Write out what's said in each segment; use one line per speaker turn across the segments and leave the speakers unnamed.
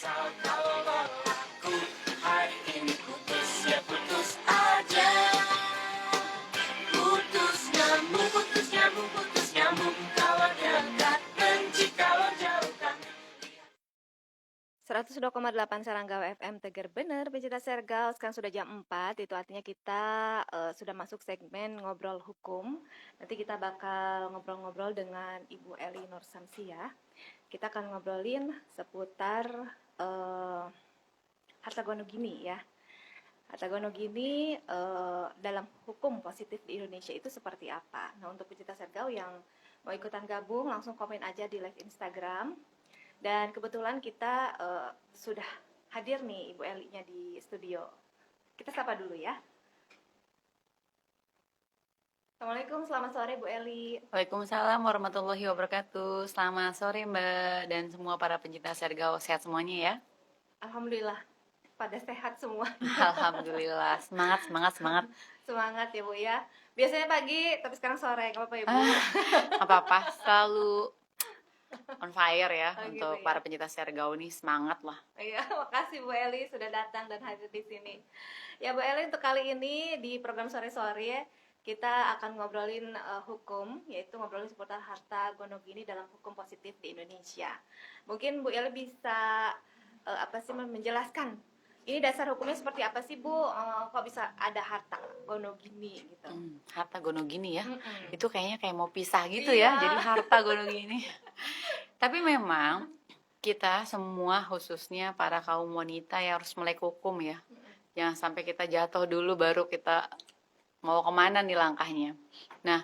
Misal kalau aku hari ini putus, ya putus aja. Putus nyambung, kalau dekat, benci kalau jauh kan.
102,8 Saranggawa FM Tegar Bener, pencinta Sergal. Sekarang sudah jam 4, itu artinya kita sudah masuk segmen ngobrol hukum. Nanti kita bakal ngobrol-ngobrol dengan Ibu Eli Nur Samsia. Kita akan ngobrolin seputar harta gonogini ya. Harta gonogini dalam hukum positif di Indonesia itu seperti apa? Nah, untuk pencinta Sergal yang mau ikutan gabung, langsung komen aja di live Instagram. Dan kebetulan kita sudah hadir nih Ibu Eli-nya di studio. Kita sapa dulu ya. Assalamualaikum, selamat sore Bu Eli.
Waalaikumsalam warahmatullahi wabarakatuh. Selamat sore Mbak dan semua para pencinta Sergau. Sehat semuanya ya?
Alhamdulillah, pada sehat semua.
Alhamdulillah, semangat.
Semangat ya Bu ya. Biasanya pagi, tapi sekarang sore, nggak apa-apa ya Bu?
Apa-apa, selalu on fire ya
Oh,
untuk
gitu ya.
para pencinta Sergau nih, semangat lah.
Iya, makasih Bu Eli sudah datang dan hadir di sini. Ya Bu Eli, untuk kali ini di program sore-sore kita akan ngobrolin hukum, yaitu ngobrolin seputar harta gonogini dalam hukum positif di Indonesia. Mungkin Bu Eli bisa menjelaskan ini dasar hukumnya seperti apa sih Bu? Kok bisa ada harta gonogini gitu?
Harta gonogini ya,
Mm-mm.
itu kayaknya kayak mau pisah gitu
Iya.
ya, jadi harta gonogini. Tapi memang kita semua khususnya para kaum wanita yang harus melek hukum ya. Jangan sampai kita jatuh dulu baru kita mau kemana nih langkahnya. Nah,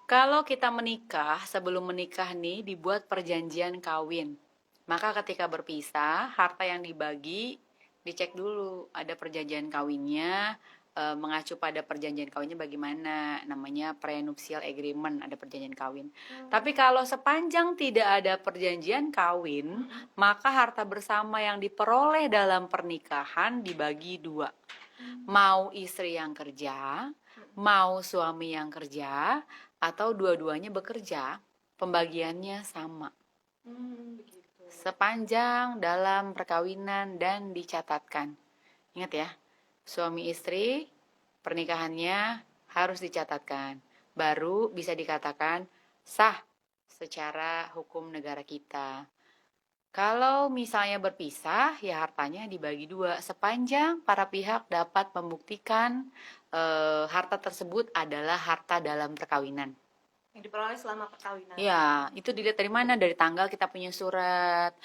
kalau kita menikah, sebelum menikah nih dibuat perjanjian kawin. Maka ketika berpisah, harta yang dibagi dicek dulu. Ada perjanjian kawinnya, mengacu pada perjanjian kawinnya bagaimana. Namanya prenuptial agreement, ada perjanjian kawin. Tapi kalau sepanjang tidak ada perjanjian kawin, maka harta bersama yang diperoleh dalam pernikahan dibagi dua. Mau istri yang kerja, mau suami yang kerja, atau dua-duanya bekerja, pembagiannya sama.
Begitu.
Sepanjang dalam perkawinan dan dicatatkan. Ingat ya, suami istri pernikahannya harus dicatatkan. Baru bisa dikatakan sah secara hukum negara kita. Kalau misalnya berpisah, ya hartanya dibagi dua. Sepanjang para pihak dapat membuktikan harta tersebut adalah harta dalam perkawinan.
Yang diperoleh selama perkawinan.
Ya, itu dilihat dari mana? Dari tanggal kita punya surat,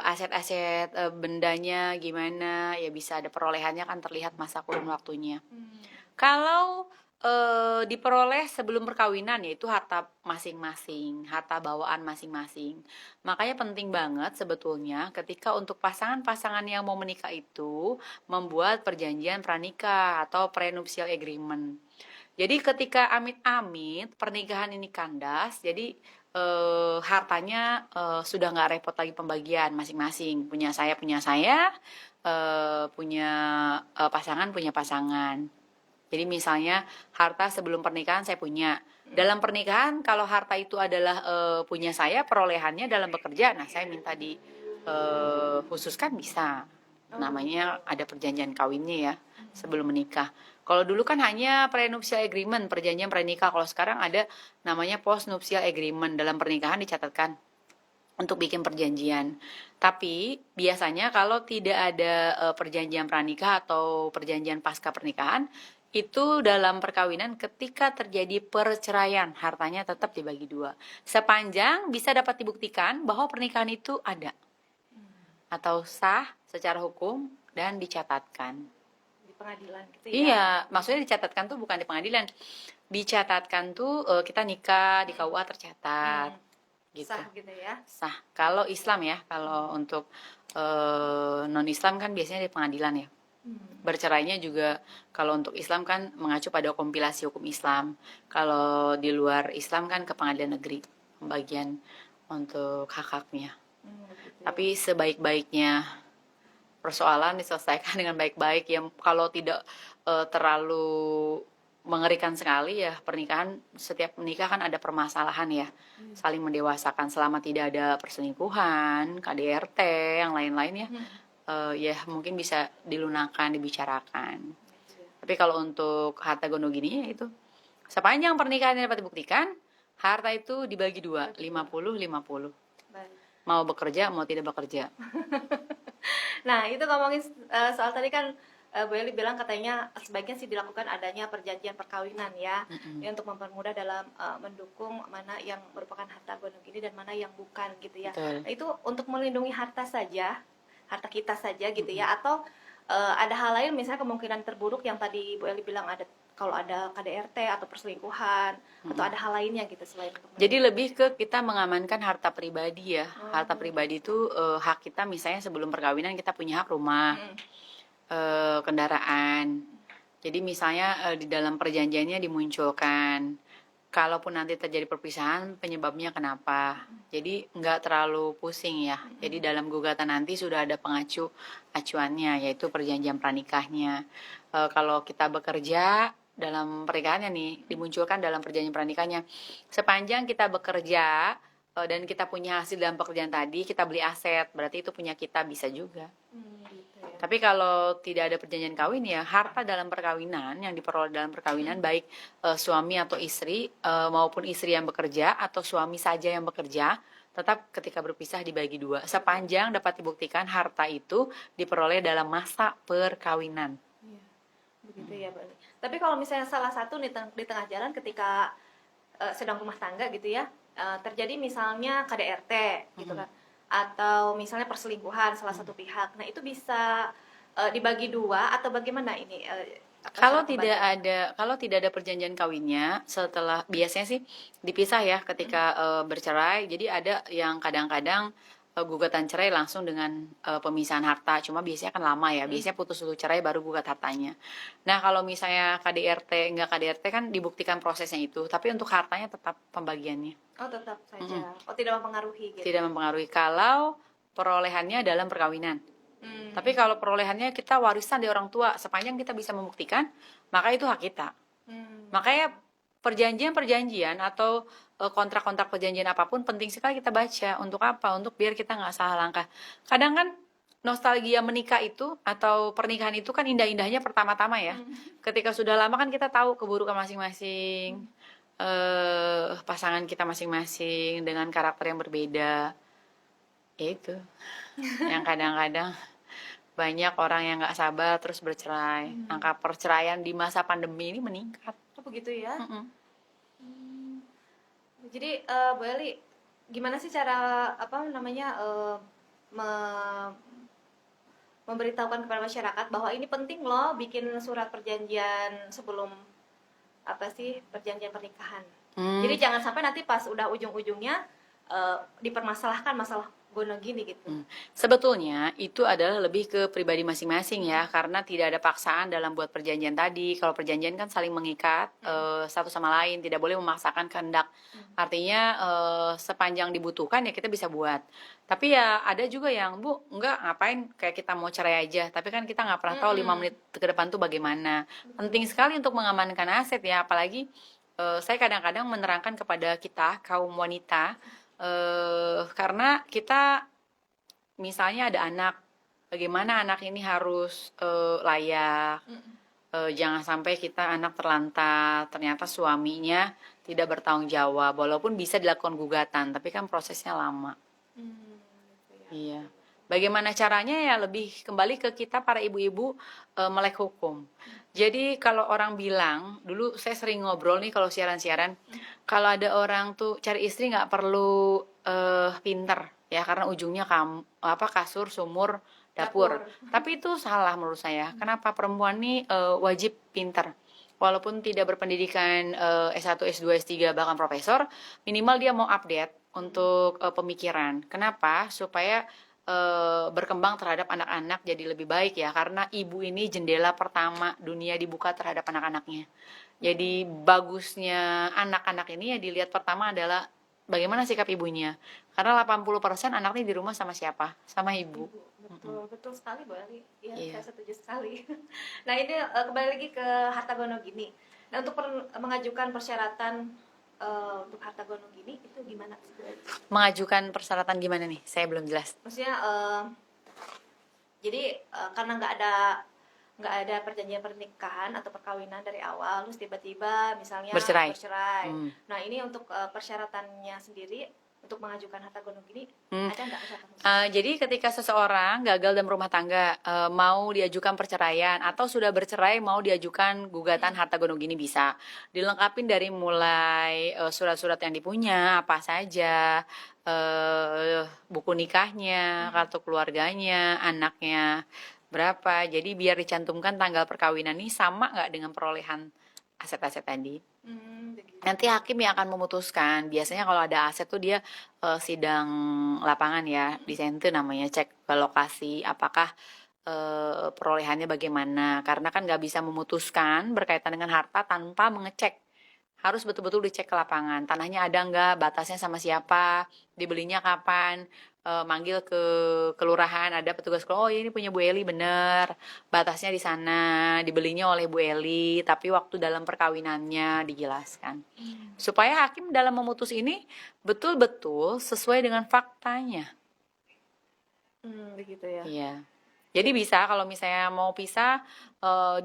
aset-aset bendanya gimana, ya bisa ada perolehannya kan terlihat masa kurun waktunya. Kalau diperoleh sebelum perkawinan, yaitu harta masing-masing, harta bawaan masing-masing. Makanya penting banget sebetulnya ketika untuk pasangan-pasangan yang mau menikah itu membuat perjanjian pranikah atau prenuptial agreement. Jadi ketika amit-amit pernikahan ini kandas, jadi hartanya sudah nggak repot lagi pembagian masing-masing. Punya saya, punya pasangan. Jadi misalnya harta sebelum pernikahan saya punya. Dalam pernikahan kalau harta itu adalah punya saya, perolehannya dalam bekerja, nah saya minta di khususkan bisa. Namanya ada perjanjian kawinnya ya sebelum menikah. Kalau dulu kan hanya prenuptial agreement, perjanjian pranikah. Kalau sekarang ada namanya postnuptial agreement, dalam pernikahan dicatatkan untuk bikin perjanjian. Tapi biasanya kalau tidak ada perjanjian pranikah atau perjanjian pasca pernikahan, itu dalam perkawinan ketika terjadi perceraian, hartanya tetap dibagi dua. Sepanjang bisa dapat dibuktikan bahwa pernikahan itu ada atau sah secara hukum dan dicatatkan.
Di pengadilan gitu ya.
Iya, maksudnya dicatatkan tuh bukan di pengadilan. Dicatatkan tuh kita nikah di KUA tercatat. Gitu.
Sah gitu ya.
Sah. Kalau Islam ya, kalau untuk non-Islam kan biasanya di pengadilan ya. Bercerainya juga kalau untuk Islam kan mengacu pada kompilasi hukum Islam. Kalau di luar Islam kan ke pengadilan negeri pembagian untuk hak-haknya. Tapi sebaik-baiknya persoalan diselesaikan dengan baik-baik, yang kalau tidak terlalu mengerikan sekali ya, pernikahan, setiap menikah kan ada permasalahan ya, saling mendewasakan selama tidak ada perselingkuhan, KDRT, yang lain-lain ya, ya mungkin bisa dilunakkan, dibicarakan. Tapi kalau untuk harta gono gini ya itu, sepanjang pernikahan dapat dibuktikan, harta itu dibagi dua, 50-50.
Baik.
Mau bekerja, mau tidak bekerja.
Nah, itu ngomongin soal tadi kan Bu Eli bilang katanya sebaiknya sih dilakukan adanya perjanjian perkawinan ya, ya untuk mempermudah dalam mendukung mana yang merupakan harta gono gini dan mana yang bukan gitu ya.
Betul.
Nah, itu untuk melindungi harta saja, harta kita saja gitu ya, atau ada hal lain misalnya kemungkinan terburuk yang tadi Bu Eli bilang ada kalau ada KDRT atau perselingkuhan atau ada hal lainnya gitu selain untuk
Jadi lebih ke kita mengamankan harta pribadi ya. Harta pribadi itu hak kita, misalnya sebelum perkawinan kita punya hak rumah, kendaraan. Jadi misalnya di dalam perjanjiannya dimunculkan, kalaupun nanti terjadi perpisahan penyebabnya kenapa. Jadi nggak terlalu pusing ya. Jadi dalam gugatan nanti sudah ada acuannya, yaitu perjanjian pranikahnya. Kalau kita bekerja dalam pernikahannya nih, dimunculkan dalam perjanjian pranikahnya, sepanjang kita bekerja dan kita punya hasil dalam pekerjaan tadi, kita beli aset, berarti itu punya kita, bisa juga.
gitu ya.
Tapi kalau tidak ada perjanjian kawin ya, harta dalam perkawinan yang diperoleh dalam perkawinan, baik suami atau istri maupun istri yang bekerja atau suami saja yang bekerja, tetap ketika berpisah dibagi dua, sepanjang dapat dibuktikan harta itu diperoleh dalam masa perkawinan.
Iya, begitu ya Bu Eli. Tapi kalau misalnya salah satu di tengah jalan ketika sedang rumah tangga gitu ya, terjadi misalnya KDRT gitu kan, atau misalnya perselingkuhan salah satu pihak, nah itu bisa dibagi dua atau bagaimana ini?
Kalau tidak ada perjanjian kawinnya, setelah biasanya sih dipisah ya ketika bercerai. Jadi ada yang kadang-kadang gugatan cerai langsung dengan pemisahan harta. Cuma biasanya kan lama ya. Biasanya putus dulu cerai baru gugat hartanya. Nah, kalau misalnya enggak KDRT kan dibuktikan prosesnya itu, tapi untuk hartanya tetap pembagiannya.
Oh, tetap saja. Oh, tidak mempengaruhi gitu.
Tidak mempengaruhi kalau perolehannya dalam perkawinan. Tapi kalau perolehannya kita warisan dari orang tua, sepanjang kita bisa membuktikan, maka itu hak kita. Makanya perjanjian atau kontrak-kontrak perjanjian apapun penting sekali kita baca. Untuk apa? Untuk biar kita nggak salah langkah. Kadang kan nostalgia menikah itu atau pernikahan itu kan indah-indahnya pertama-tama ya. Ketika sudah lama kan kita tahu keburukan masing-masing, pasangan kita masing-masing dengan karakter yang berbeda. Ya itu yang kadang-kadang banyak orang yang nggak sabar terus bercerai. Angka perceraian di masa pandemi ini meningkat.
Oh, begitu ya. Jadi Bu Eli, gimana sih cara memberitahukan kepada masyarakat bahwa ini penting loh bikin surat perjanjian sebelum perjanjian pernikahan. Jadi jangan sampai nanti pas udah ujung-ujungnya dipermasalahkan masalah gono gini gitu.
Sebetulnya itu adalah lebih ke pribadi masing-masing ya, karena tidak ada paksaan dalam buat perjanjian tadi. Kalau perjanjian kan saling mengikat satu sama lain, tidak boleh memaksakan kehendak. Artinya sepanjang dibutuhkan ya kita bisa buat. Tapi ya ada juga yang, Bu, enggak, ngapain kayak kita mau cerai aja. Tapi kan kita nggak pernah tahu 5 menit ke depan tuh bagaimana. Penting sekali untuk mengamankan aset ya, apalagi saya kadang-kadang menerangkan kepada kita kaum wanita, karena kita misalnya ada anak, bagaimana anak ini harus layak, jangan sampai kita anak terlantar, ternyata suaminya tidak bertanggung jawab, walaupun bisa dilakukan gugatan, tapi kan prosesnya lama. Iya. Bagaimana caranya ya lebih kembali ke kita para ibu-ibu melek hukum. Jadi kalau orang bilang, dulu saya sering ngobrol nih kalau siaran-siaran, kalau ada orang tuh cari istri nggak perlu pinter ya, karena ujungnya kasur, sumur, dapur. Tapi itu salah menurut saya. Kenapa perempuan nih wajib pinter? Walaupun tidak berpendidikan S1, S2, S3 bahkan profesor, minimal dia mau update untuk pemikiran. Kenapa? Supaya berkembang terhadap anak-anak jadi lebih baik ya, karena ibu ini jendela pertama dunia dibuka terhadap anak-anaknya. Jadi bagusnya anak-anak ini ya dilihat pertama adalah bagaimana sikap ibunya, karena 80% anaknya di rumah sama siapa? Sama ibu.
Betul sekali Bu Eli. Ya,
Iya.
saya setuju sekali. Nah, ini kembali lagi ke harta gono gini. Nah, untuk mengajukan persyaratan untuk harta gono gini itu gimana sih, Bu Eli?
Mengajukan persyaratan gimana nih? Saya belum jelas.
Maksudnya jadi karena nggak ada perjanjian pernikahan atau perkawinan dari awal, terus tiba-tiba misalnya
Bercerai.
Nah, ini untuk persyaratannya sendiri untuk mengajukan harta gono gini ada nggak persyaratan khusus?
Jadi ketika seseorang gagal dalam rumah tangga, mau diajukan perceraian atau sudah bercerai mau diajukan gugatan harta gono gini bisa. Dilengkapin dari mulai surat-surat yang dipunya, apa saja, buku nikahnya, kartu keluarganya, anaknya berapa. Jadi biar dicantumkan tanggal perkawinan ini sama nggak dengan perolehan aset-aset tadi.
Begitu.
Nanti hakim yang akan memutuskan. Biasanya kalau ada aset tuh dia sidang lapangan ya, di sente namanya, cek ke lokasi apakah perolehannya bagaimana. Karena kan nggak bisa memutuskan berkaitan dengan harta tanpa mengecek. Harus betul-betul dicek ke lapangan. Tanahnya ada nggak, batasnya sama siapa, dibelinya kapan, manggil ke kelurahan, ada petugas kelurahan, oh ini punya Bu Eli bener, batasnya di sana, dibelinya oleh Bu Eli, tapi waktu dalam perkawinannya dijelaskan. Supaya hakim dalam memutus ini betul-betul sesuai dengan faktanya.
Begitu ya.
Iya. Jadi bisa kalau misalnya mau pisah,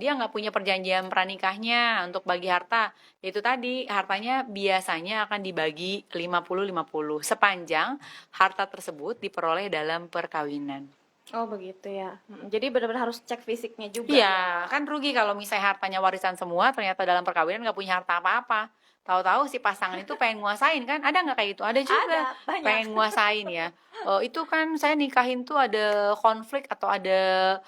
dia nggak punya perjanjian pranikahnya untuk bagi harta. Itu tadi, hartanya biasanya akan dibagi 50-50 sepanjang harta tersebut diperoleh dalam perkawinan.
Oh begitu ya. Jadi benar-benar harus cek fisiknya juga.
Iya, kan rugi kalau misalnya hartanya warisan semua, ternyata dalam perkawinan nggak punya harta apa-apa. Tahu-tahu si pasangan itu pengen nguasain kan? Ada nggak kayak gitu? Ada juga.
Ada, banyak.
Pengen nguasain ya. Itu kan saya nikahin tuh ada konflik atau ada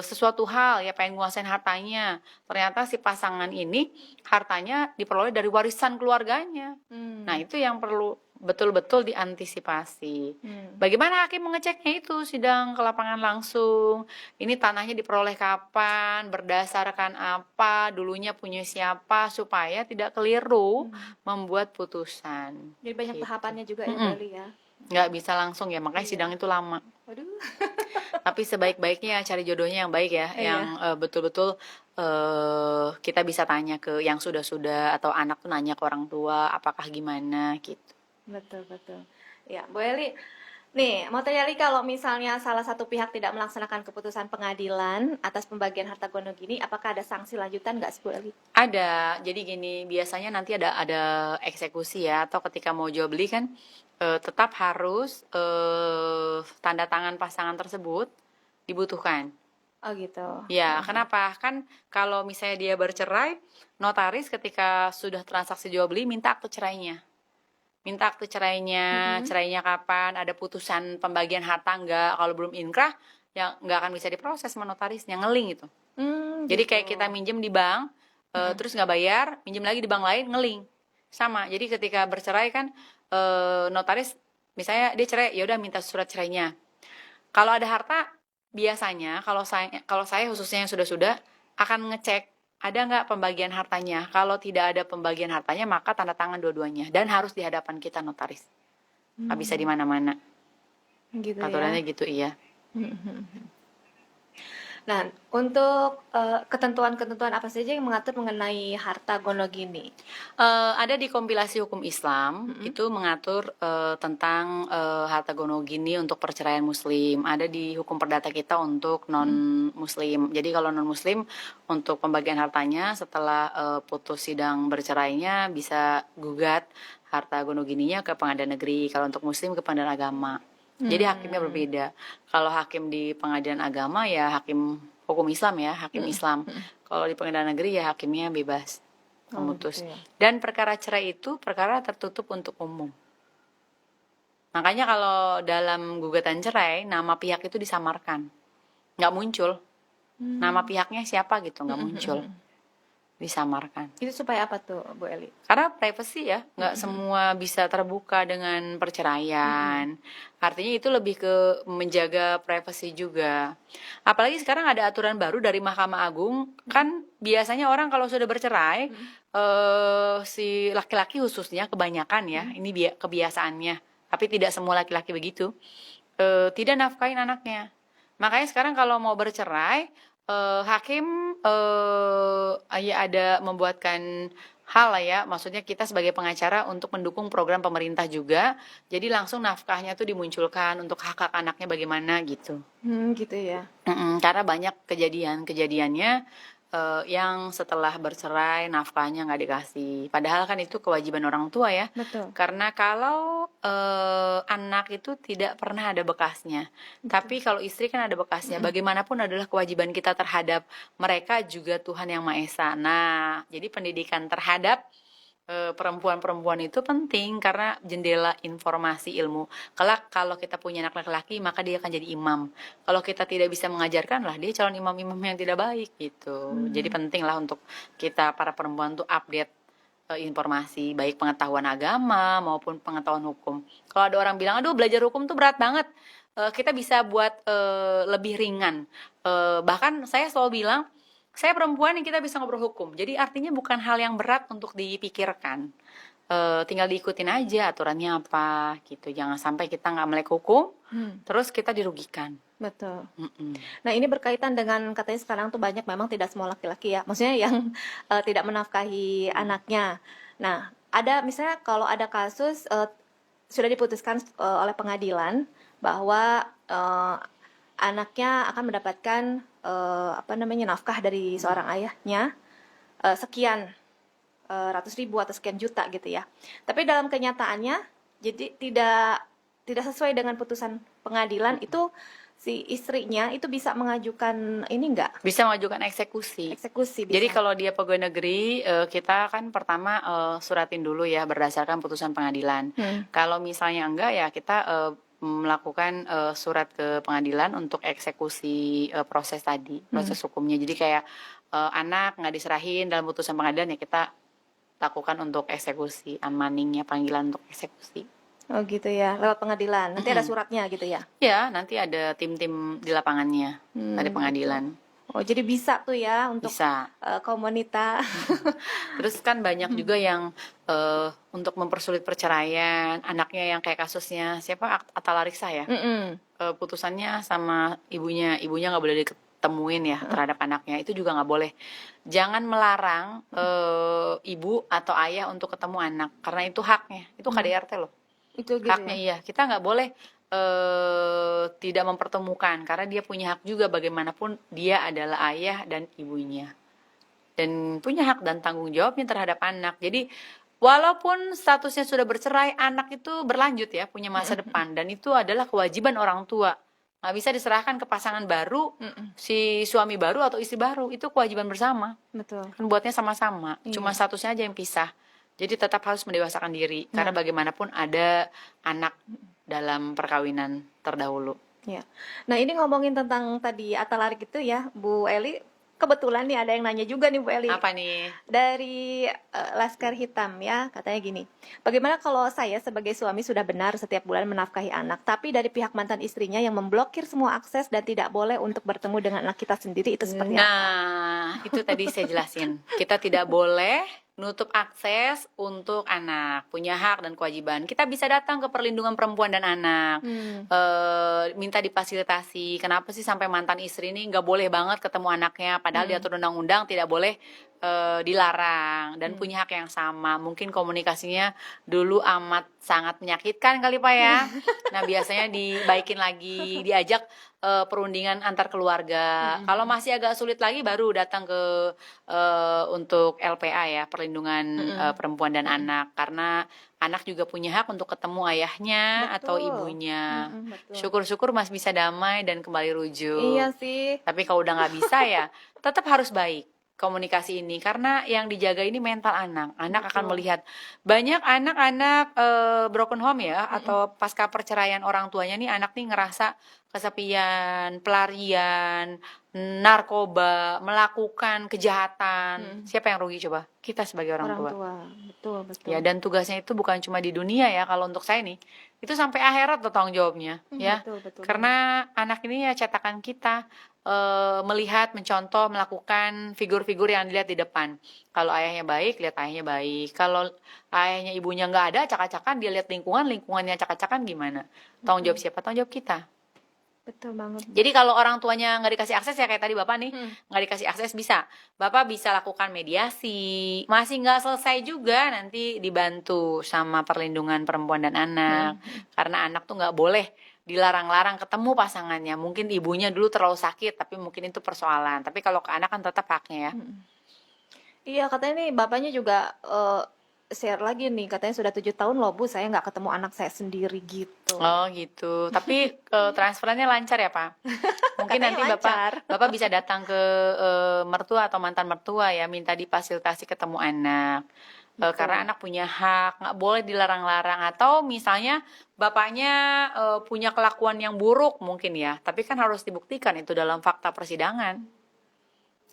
sesuatu hal ya, pengen nguasain hartanya. Ternyata si pasangan ini hartanya diperoleh dari warisan keluarganya. Nah, itu yang perlu betul-betul diantisipasi. Bagaimana hakim mengeceknya itu? Sidang ke lapangan langsung. Ini tanahnya diperoleh kapan, berdasarkan apa, dulunya punya siapa, supaya tidak keliru membuat putusan.
Jadi banyak
Gitu.
tahapannya juga ya, Bu Eli ya.
Nggak bisa langsung ya, makanya
Iya.
sidang itu lama.
Waduh.
Tapi sebaik-baiknya cari jodohnya yang baik ya,
Iya.
yang betul-betul kita bisa tanya ke yang sudah-sudah, atau anak tuh nanya ke orang tua apakah gimana gitu.
Betul. Ya, Bu Eli. Nih, mau tanya lagi, kalau misalnya salah satu pihak tidak melaksanakan keputusan pengadilan atas pembagian harta gono gini, apakah ada sanksi lanjutan nggak sih, Bu Eli?
Ada, jadi gini, biasanya nanti ada eksekusi ya, atau ketika mau jual beli kan tetap harus tanda tangan pasangan tersebut dibutuhkan.
Oh gitu.
Ya, kenapa? Kan kalau misalnya dia bercerai, notaris ketika sudah transaksi jual beli minta akte cerainya. Minta akte cerainya, cerainya kapan, ada putusan pembagian harta enggak. Kalau belum inkrah, ya nggak akan bisa diproses sama notarisnya, ngeling gitu. Jadi kayak kita minjem di bank, terus nggak bayar, minjem lagi di bank lain, ngeling. Sama. Jadi ketika bercerai kan, notaris misalnya dia cerai, ya udah minta surat cerainya. Kalau ada harta, biasanya kalau saya khususnya yang sudah akan ngecek ada nggak pembagian hartanya. Kalau tidak ada pembagian hartanya, maka tanda tangan dua-duanya, dan harus di hadapan kita notaris. Nggak bisa di mana-mana.
Gitu
Aturannya
ya.
gitu, iya.
Nah, untuk ketentuan-ketentuan apa saja yang mengatur mengenai harta gono gini?
Ada di kompilasi hukum Islam, itu mengatur tentang harta gono gini untuk perceraian muslim. Ada di hukum perdata kita untuk non muslim. Jadi kalau non muslim, untuk pembagian hartanya setelah putus sidang bercerainya bisa gugat harta gono gininya ke pengadilan negeri. Kalau untuk muslim ke pengadilan agama. Jadi hakimnya berbeda. Kalau hakim di pengadilan agama ya hakim hukum Islam ya, hakim Islam. Kalau di pengadilan negeri ya hakimnya bebas memutus.
gitu ya.
Dan perkara cerai itu perkara tertutup untuk umum. Makanya kalau dalam gugatan cerai, nama pihak itu disamarkan. Nggak muncul. Nama pihaknya siapa gitu, nggak muncul. Disamarkan.
Itu supaya apa tuh, Bu Eli?
Karena privacy ya, nggak semua bisa terbuka dengan perceraian. Artinya itu lebih ke menjaga privacy juga. Apalagi sekarang ada aturan baru dari Mahkamah Agung, kan biasanya orang kalau sudah bercerai, si laki-laki khususnya kebanyakan ya, ini kebiasaannya, tapi tidak semua laki-laki begitu, tidak nafkahin anaknya. Makanya sekarang kalau mau bercerai, Hakim ya ada membuatkan hal lah ya, maksudnya kita sebagai pengacara untuk mendukung program pemerintah juga, jadi langsung nafkahnya tuh dimunculkan untuk hak-hak anaknya bagaimana gitu.
Gitu ya.
Karena banyak kejadiannya yang setelah bercerai nafkahnya nggak dikasih. Padahal kan itu kewajiban orang tua ya.
Betul.
Karena kalau anak itu tidak pernah ada bekasnya. Tapi kalau istri kan ada bekasnya. Bagaimanapun adalah kewajiban kita terhadap mereka juga Tuhan Yang Maha Esa. Nah, jadi pendidikan terhadap perempuan-perempuan itu penting karena jendela informasi ilmu. Kalau kita punya anak laki-laki maka dia akan jadi imam. Kalau kita tidak bisa mengajarkan lah dia calon imam-imam yang tidak baik gitu. Jadi penting lah untuk kita para perempuan tuh update informasi baik pengetahuan agama maupun pengetahuan hukum. Kalau ada orang bilang aduh belajar hukum tuh berat banget, kita bisa buat lebih ringan. Bahkan saya selalu bilang saya perempuan yang kita bisa ngobrol hukum. Jadi artinya bukan hal yang berat untuk dipikirkan. Tinggal diikutin aja aturannya apa gitu. Jangan sampai kita nggak melek hukum, terus kita dirugikan.
Betul. Nah ini berkaitan dengan katanya sekarang tuh banyak memang tidak semua laki-laki ya. Maksudnya yang tidak menafkahi anaknya. Nah ada misalnya kalau ada kasus sudah diputuskan oleh pengadilan bahwa anaknya akan mendapatkan nafkah dari seorang ayahnya sekian ratus ribu atau sekian juta gitu ya. Tapi dalam kenyataannya jadi tidak sesuai dengan putusan pengadilan itu si istrinya itu bisa mengajukan ini enggak?
Bisa mengajukan eksekusi.
Eksekusi bisa.
Jadi kalau dia pegawai negeri, kita kan pertama suratin dulu ya berdasarkan putusan pengadilan. Kalau misalnya enggak ya kita melakukan surat ke pengadilan untuk eksekusi proses tadi, proses hukumnya. Jadi kayak anak nggak diserahin dalam putusan pengadilan ya kita lakukan untuk eksekusi, unmanningnya panggilan untuk eksekusi.
Oh gitu ya, lewat pengadilan. Nanti ada suratnya gitu ya?
Ya, nanti ada tim-tim di lapangannya dari pengadilan.
Oh jadi bisa tuh ya untuk
Bisa.
kaum wanita.
Terus kan banyak juga yang untuk mempersulit perceraian, anaknya yang kayak kasusnya siapa Atta Larissa ya, putusannya sama ibunya nggak boleh diketemuin ya terhadap anaknya, itu juga nggak boleh. Jangan melarang ibu atau ayah untuk ketemu anak karena itu haknya, itu KDRT loh.
Itu gitu
Haknya
ya?
iya, kita nggak boleh tidak mempertemukan karena dia punya hak juga bagaimanapun dia adalah ayah dan ibunya dan punya hak dan tanggung jawabnya terhadap anak. Jadi walaupun statusnya sudah bercerai, anak itu berlanjut ya punya masa depan dan itu adalah kewajiban orang tua. Nggak bisa diserahkan ke pasangan baru, si suami baru atau istri baru, itu kewajiban bersama.
Betul.
Kan buatnya sama-sama, cuma statusnya aja yang pisah. Jadi tetap harus mendewasakan diri karena bagaimanapun ada anak dalam perkawinan terdahulu.
Ya. Nah ini ngomongin tentang tadi Atta Larik itu ya, Bu Eli. Kebetulan nih ada yang nanya juga nih Bu Eli.
Apa nih?
Dari Laskar Hitam ya, katanya gini. Bagaimana kalau saya sebagai suami sudah benar setiap bulan menafkahi anak, tapi dari pihak mantan istrinya yang memblokir semua akses dan tidak boleh untuk bertemu dengan anak kita sendiri, itu seperti apa?
Nah, itu tadi saya jelasin. Kita tidak boleh nutup akses untuk anak, punya hak dan kewajiban. Kita bisa datang ke perlindungan perempuan dan anak, minta difasilitasi. Kenapa sih sampai mantan istri ini nggak boleh banget ketemu anaknya, padahal diatur undang-undang tidak boleh dilarang dan punya hak yang sama. Mungkin komunikasinya dulu amat sangat menyakitkan kali Pak ya. Nah biasanya dibaikin lagi, diajak perundingan antar keluarga. Kalau masih agak sulit lagi baru datang ke untuk LPA ya, perlindungan perempuan dan anak, karena anak juga punya hak untuk ketemu ayahnya atau ibunya. Syukur-syukur masih bisa damai dan kembali rujuk.
Iya sih.
Tapi kalau udah nggak bisa ya tetap harus baik komunikasi ini, karena yang dijaga ini mental anak. Anak akan melihat banyak anak-anak broken home ya, atau pasca perceraian orang tuanya nih, anak nih ngerasa kesepian, pelarian, narkoba, melakukan kejahatan. Siapa yang rugi coba? Kita sebagai orang tua.
Betul, betul.
Ya, dan tugasnya itu bukan cuma di dunia ya, kalau untuk saya nih itu sampai akhirat tuh tanggung jawabnya ya.
Betul,
Karena anak ini ya cetakan kita, melihat, mencontoh, melakukan figur-figur yang dilihat di depan. Kalau ayahnya baik, lihat ayahnya baik. Kalau ayahnya ibunya nggak ada, acak-acakan, dia lihat lingkungannya acak-acakan, gimana? Tanggung jawab siapa? Tanggung jawab kita.
Betul banget.
Jadi kalau orang tuanya nggak dikasih akses ya kayak tadi Bapak nih, nggak dikasih akses bisa. Bapak bisa lakukan mediasi. Masih nggak selesai juga nanti dibantu sama perlindungan perempuan dan anak. Karena anak tuh nggak boleh dilarang-larang ketemu pasangannya. Mungkin ibunya dulu terlalu sakit, tapi mungkin itu persoalan. Tapi kalau ke anak kan tetap haknya ya.
Iya, katanya nih bapaknya juga share lagi nih, katanya sudah 7 tahun loh Bu, saya nggak ketemu anak saya sendiri gitu.
Oh gitu. Tapi transferannya lancar ya Pak? Mungkin
Katanya
nanti
lancar.
Bapak bisa datang ke mertua atau mantan mertua ya, minta difasilitasi ketemu anak. Karena anak punya hak, nggak boleh dilarang-larang. Atau misalnya bapaknya punya kelakuan yang buruk mungkin ya, tapi kan harus dibuktikan itu dalam fakta persidangan.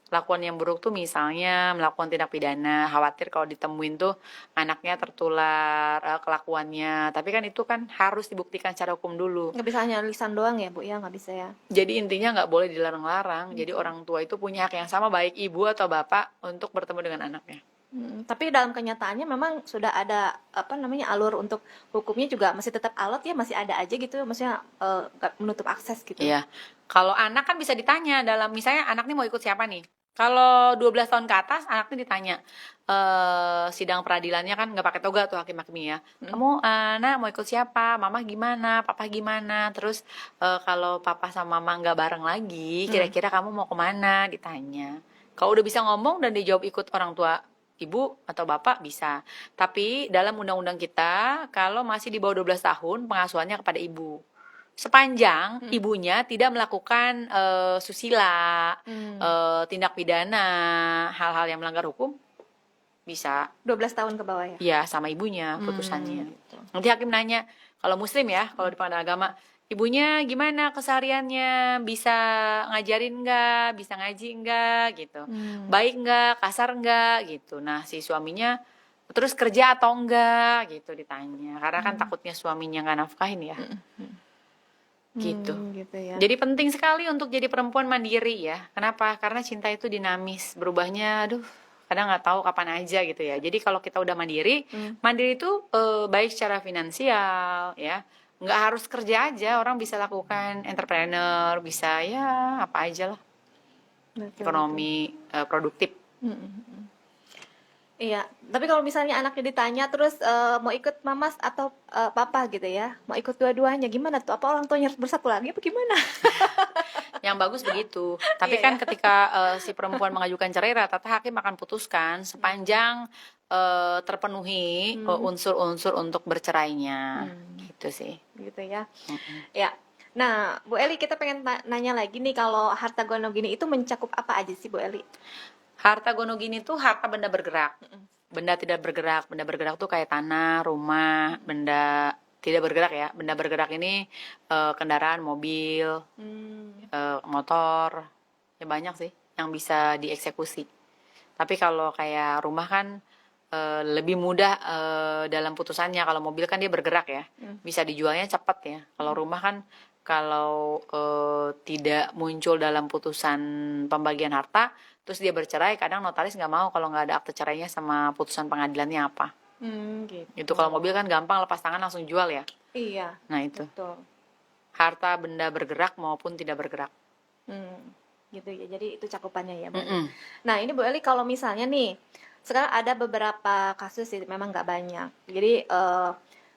Kelakuan yang buruk tuh misalnya melakukan tindak pidana, khawatir kalau ditemuin tuh anaknya tertular kelakuannya. Tapi kan itu kan harus dibuktikan secara hukum dulu.
Nggak bisa hanya lisan doang ya Bu, ya nggak bisa ya.
Jadi intinya nggak boleh dilarang-larang. Jadi orang tua itu punya hak yang sama baik ibu atau bapak untuk bertemu dengan anaknya.
Tapi dalam kenyataannya memang sudah ada alur untuk hukumnya juga masih tetap alot ya, masih ada aja gitu, maksudnya nggak menutup akses gitu.
Iya. Kalau anak kan bisa ditanya dalam misalnya anak nih mau ikut siapa nih? Kalau 12 tahun ke atas anaknya ditanya sidang peradilannya kan nggak pakai toga tuh hakim-hakimnya ya. Kamu anak mau ikut siapa? Mama gimana? Papa gimana? Terus kalau papa sama mama nggak bareng lagi, kira-kira kamu mau kemana? Ditanya. Kalau udah bisa ngomong dan dijawab ikut orang tua ibu atau bapak bisa. Tapi dalam undang-undang kita kalau masih di bawah 12 tahun pengasuhannya kepada ibu. Sepanjang ibunya tidak melakukan susila, tindak pidana, hal-hal yang melanggar hukum, bisa
12 tahun ke bawah ya.
ya sama ibunya putusannya. Nanti hakim nanya, kalau muslim ya, kalau di pengadilan agama, ibunya gimana kesehariannya, bisa ngajarin nggak, bisa ngaji nggak, gitu, baik nggak, kasar nggak, gitu. Nah si suaminya terus kerja atau enggak, gitu ditanya, karena kan takutnya suaminya nggak nafkahin ya. Gitu.
Gitu ya.
Jadi penting sekali untuk jadi perempuan mandiri ya. Kenapa? Karena cinta itu dinamis, berubahnya aduh kadang nggak tahu kapan aja gitu ya. Jadi kalau kita udah mandiri, mandiri itu baik secara finansial ya. Nggak harus kerja aja, orang bisa lakukan entrepreneur, bisa ya apa aja lah. Ekonomi produktif.
Iya, tapi kalau misalnya anaknya ditanya terus mau ikut mamas atau papa gitu ya, mau ikut dua-duanya, gimana tuh? Apa orang tuanya harus bersatu lagi apa gimana?
Yang bagus begitu. Tapi
Iya,
kan ketika si perempuan mengajukan cerai, rata-rata hakim akan putuskan sepanjang terpenuhi unsur-unsur untuk bercerainya. Gitu sih.
Gitu ya. Ya. Nah, Bu Eli, kita pengen nanya lagi nih, kalau harta gono gini itu mencakup apa aja sih Bu Eli?
Harta gono gini tuh harta benda bergerak. Benda tidak bergerak. Benda bergerak tuh kayak tanah, rumah, benda tidak bergerak ya. Benda bergerak ini kendaraan, mobil, motor. Ya banyak sih yang bisa dieksekusi. Tapi kalau kayak rumah kan lebih mudah dalam putusannya. Kalau mobil kan dia bergerak ya. Bisa dijualnya cepat ya. Kalau rumah kan kalau tidak muncul dalam putusan pembagian harta, terus dia bercerai, kadang notaris nggak mau kalau nggak ada akte cerainya sama putusan pengadilannya apa.
Gitu.
Itu kalau mobil kan gampang, lepas tangan langsung jual ya.
Iya,
Nah itu
betul.
harta benda bergerak maupun tidak bergerak.
Gitu ya. Jadi itu cakupannya ya, Bu. Nah, ini Bu Eli, kalau misalnya nih sekarang ada beberapa kasus sih, memang nggak banyak. Jadi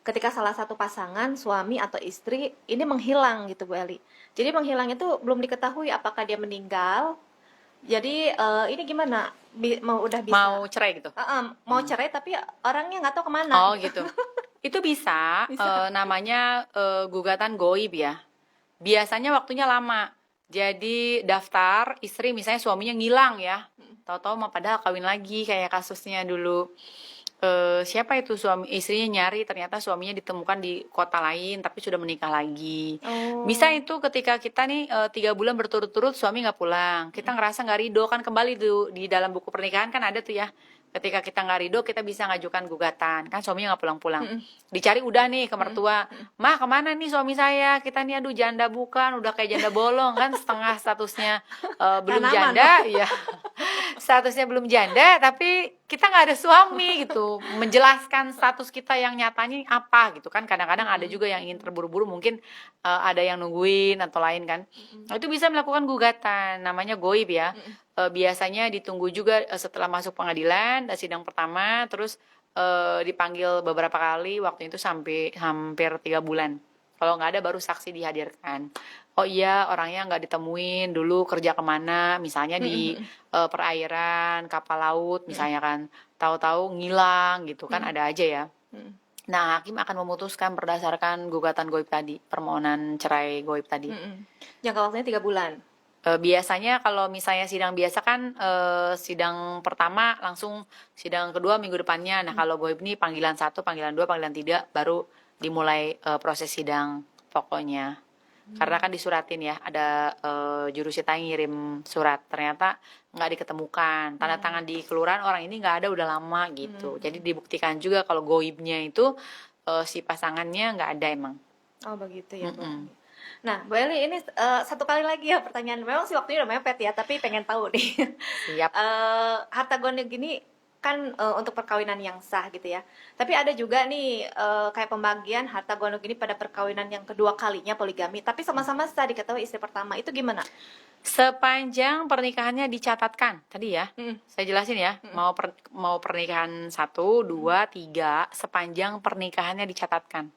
ketika salah satu pasangan suami atau istri ini menghilang gitu Bu Eli. Jadi menghilang itu belum diketahui apakah dia meninggal. Jadi ini gimana? Udah bisa?
Mau cerai gitu?
Mau cerai tapi orangnya nggak tahu kemana.
Oh gitu. Itu bisa, namanya gugatan goib ya. Biasanya waktunya lama. Jadi daftar istri, misalnya suaminya ngilang ya. Tahu-tahu mah padahal kawin lagi, kayak kasusnya dulu. Siapa itu suami istrinya nyari, ternyata suaminya ditemukan di kota lain tapi sudah menikah lagi. Bisa itu ketika kita nih 3 bulan berturut-turut suami nggak pulang, kita ngerasa nggak ridho, kan kembali tuh di dalam buku pernikahan kan ada tuh ya, ketika kita nggak ridho kita bisa ngajukan gugatan, kan suaminya nggak pulang-pulang, dicari udah nih ke mertua, mah kemana nih suami saya, kita nih aduh janda bukan, udah kayak janda bolong kan, setengah statusnya belum
Tanaman.
janda ya. statusnya belum janda, tapi kita nggak ada suami gitu. Menjelaskan status kita yang nyatanya apa gitu kan. Kadang-kadang ada juga yang ingin terburu-buru, mungkin ada yang nungguin atau lain kan. Nah, itu bisa melakukan gugatan, namanya goib ya. Biasanya ditunggu juga setelah masuk pengadilan, sidang pertama, terus dipanggil beberapa kali, waktu itu sampai hampir 3 bulan. Kalau nggak ada baru saksi dihadirkan. Oh iya, orangnya nggak ditemuin dulu, kerja kemana, misalnya di perairan, kapal laut misalnya kan. Tahu-tahu ngilang gitu kan, ada aja ya. Nah, hakim akan memutuskan berdasarkan gugatan goib tadi, permohonan cerai goib tadi.
Jangka waktunya 3 bulan.
Biasanya kalau misalnya sidang biasa kan sidang pertama langsung sidang kedua minggu depannya. Nah, kalau goib ini panggilan 1, panggilan 2, panggilan 3 baru dimulai proses sidang pokoknya. Karena kan disuratin ya, ada jurusita yang ngirim surat, ternyata nggak diketemukan, tanda tangan di kelurahan orang ini nggak ada udah lama gitu. Jadi dibuktikan juga kalau goibnya itu si pasangannya nggak ada emang.
Oh begitu ya Bu. Nah Bu Eli, ini satu kali lagi ya pertanyaan, memang sih waktunya udah mepet ya, tapi pengen tahu nih.
Siap.
Harta gono gini kan untuk perkawinan yang sah gitu ya. Tapi ada juga nih kayak pembagian harta gono gini pada perkawinan yang kedua kalinya, poligami, tapi sama-sama sah diketahui istri pertama. Itu gimana?
Sepanjang pernikahannya dicatatkan tadi ya, saya jelasin ya. Mau pernikahan 1, 2, 3, sepanjang pernikahannya dicatatkan.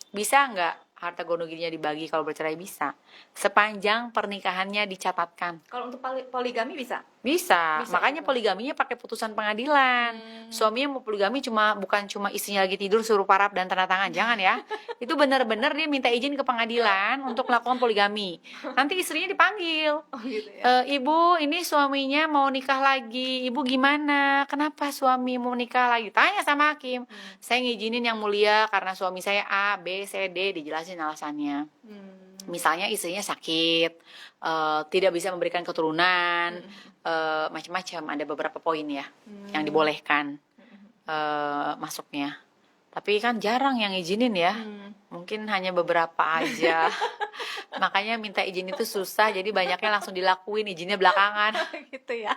Bisa nggak harta gono gininya dibagi kalau bercerai? Bisa, sepanjang pernikahannya dicatatkan.
Kalau untuk poligami bisa?
Bisa,
Bisa
makanya
juga.
poligaminya pakai putusan pengadilan. Suaminya mau poligami bukan cuma istrinya lagi tidur suruh parap dan tanda tangan, jangan ya. Itu benar-benar dia minta izin ke pengadilan untuk melakukan poligami. Nanti istrinya dipanggil.
Oh gitu ya.
Ibu, ini suaminya mau nikah lagi. Ibu gimana? Kenapa suami mau nikah lagi? Tanya sama hakim. Saya ngizinin yang mulia karena suami saya A, B, C, D, dijelasin alasannya. Misalnya istrinya sakit, tidak bisa memberikan keturunan, macam-macam, ada beberapa poin ya yang dibolehkan masuknya. Tapi kan jarang yang izinin ya, mungkin hanya beberapa aja. Makanya minta izin itu susah, jadi banyaknya langsung dilakuin, izinnya belakangan.
Gitu ya.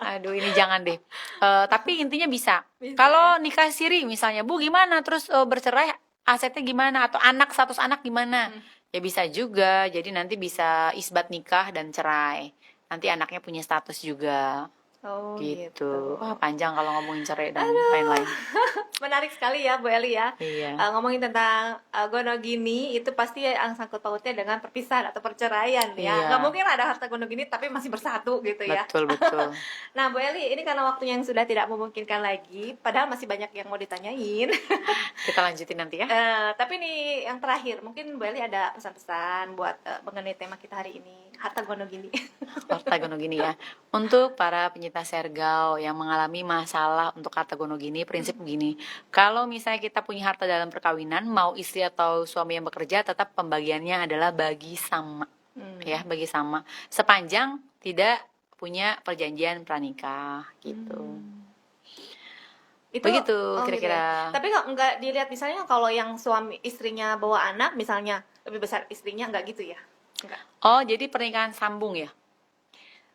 Aduh, ini jangan deh. Tapi intinya bisa.
Bisa
Kalau nikah siri misalnya, Bu gimana? Terus bercerai asetnya gimana? Atau status anak gimana? Ya bisa juga. Jadi nanti bisa isbat nikah dan cerai. Nanti anaknya punya status juga.
Oh
Gitu. Wah, panjang kalau ngomongin cerai dan lain-lain.
Menarik sekali ya Bu Eli ya.
Iya.
Ngomongin tentang gono gini itu pasti yang sangkut pautnya dengan perpisahan atau perceraian ya.
Iya.
Nggak mungkin ada harta gono gini tapi masih bersatu gitu ya.
Betul, betul.
Nah Bu Eli, ini karena waktunya yang sudah tidak memungkinkan lagi, padahal masih banyak yang mau ditanyain.
Kita lanjutin nanti ya.
Tapi nih yang terakhir, mungkin Bu Eli ada pesan-pesan buat mengenai tema kita hari ini, harta gono gini.
Harta gono gini ya. Untuk para penyintas sergau yang mengalami masalah untuk harta gono gini, prinsip begini. Kalau misalnya kita punya harta dalam perkawinan, mau istri atau suami yang bekerja, tetap pembagiannya adalah bagi sama. Ya, bagi sama. Sepanjang tidak punya perjanjian pranikah gitu.
Itu,
Begitu
gitu
kira-kira.
ya. Tapi kok nggak dilihat misalnya kalau yang suami istrinya bawa anak, misalnya lebih besar istrinya, nggak gitu ya? Enggak.
Oh, jadi pernikahan sambung ya?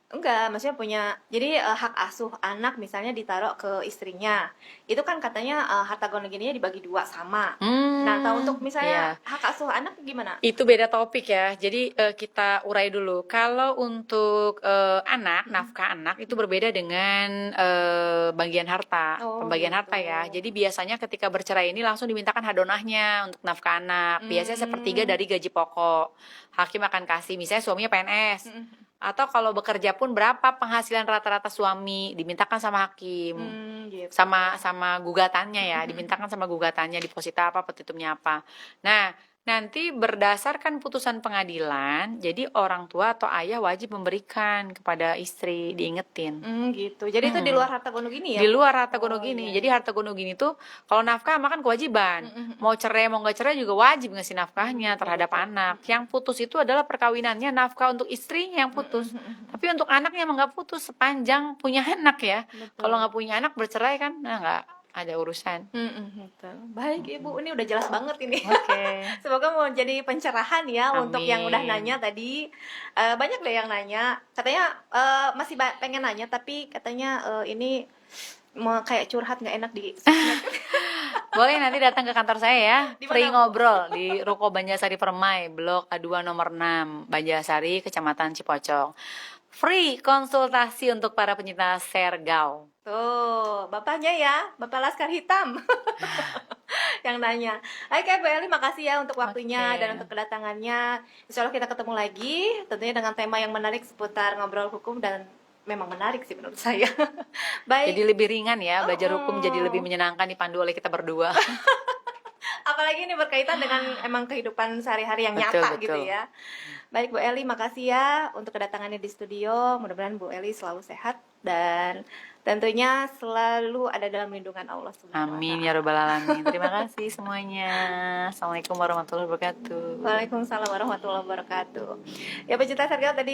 Enggak, maksudnya punya, jadi hak asuh anak misalnya ditaruh ke istrinya. Itu kan katanya harta gono gininya dibagi 2 sama. Nah, kalau untuk misalnya hak asuh anak gimana?
Itu beda topik ya. Jadi kita urai dulu. Kalau untuk anak, nafkah anak itu berbeda dengan bagian harta, pembagian harta ya. Jadi biasanya ketika bercerai ini langsung dimintakan hadonahnya untuk nafkah anak. Biasanya 1/3 dari gaji pokok. Hakim akan kasih, misalnya suaminya PNS. Atau kalau bekerja pun berapa penghasilan rata-rata suami dimintakan sama hakim.
Gitu.
Sama gugatannya ya, dimintakan sama gugatannya, deposita apa, petitumnya apa. Nah, nanti berdasarkan putusan pengadilan, jadi orang tua atau ayah wajib memberikan kepada istri, diingetin.
Gitu. Jadi itu di luar harta gono gini ya?
Di luar harta gono
Oh,
gini.
iya.
Jadi harta gono gini tuh kalau nafkah makan kewajiban. Mau cerai mau nggak cerai juga wajib ngasih nafkahnya terhadap anak. Yang putus itu adalah perkawinannya, nafkah untuk istrinya yang putus. Tapi untuk anaknya emang nggak putus sepanjang punya anak ya.
Betul.
Kalau nggak punya anak bercerai kan, nah ada urusan.
Betul. Baik Ibu, ini udah jelas banget ini.
Oke.
Semoga mau jadi pencerahan ya untuk yang udah
Amin.
nanya tadi. Banyak deh yang nanya, katanya masih pengen nanya tapi katanya ini mau kayak curhat nggak enak di
Boleh nanti datang ke kantor saya ya.
Di
Free
mana?
ngobrol di Ruko Banjarsari Permai, Blok A2 nomor 6, Banjarsari, Kecamatan Cipocok. Free konsultasi untuk para pencinta sergau.
Tuh, bapaknya ya, Bapak Laskar Hitam yang nanya. Oke, Bu Eli, makasih ya untuk waktunya
Oke.
dan untuk kedatangannya. Insya Allah kita ketemu lagi, tentunya dengan tema yang menarik seputar ngobrol hukum dan memang menarik sih menurut saya. Baik,
Jadi lebih ringan ya, belajar hukum jadi lebih menyenangkan dipandu oleh kita berdua.
apalagi ini berkaitan dengan emang kehidupan sehari-hari yang
Betul,
nyata gitu
betul.
ya. Baik Bu Eli, makasih ya untuk kedatangannya di studio. Mudah-mudahan Bu Eli selalu sehat dan tentunya selalu ada dalam lindungan Allah Subhanahu wa
Amin
Ta'ala.
ya robbal alamin. Terima kasih semuanya. Assalamualaikum warahmatullahi wabarakatuh.
Waalaikumsalam warahmatullahi wabarakatuh. Ya pecinta sergala tadi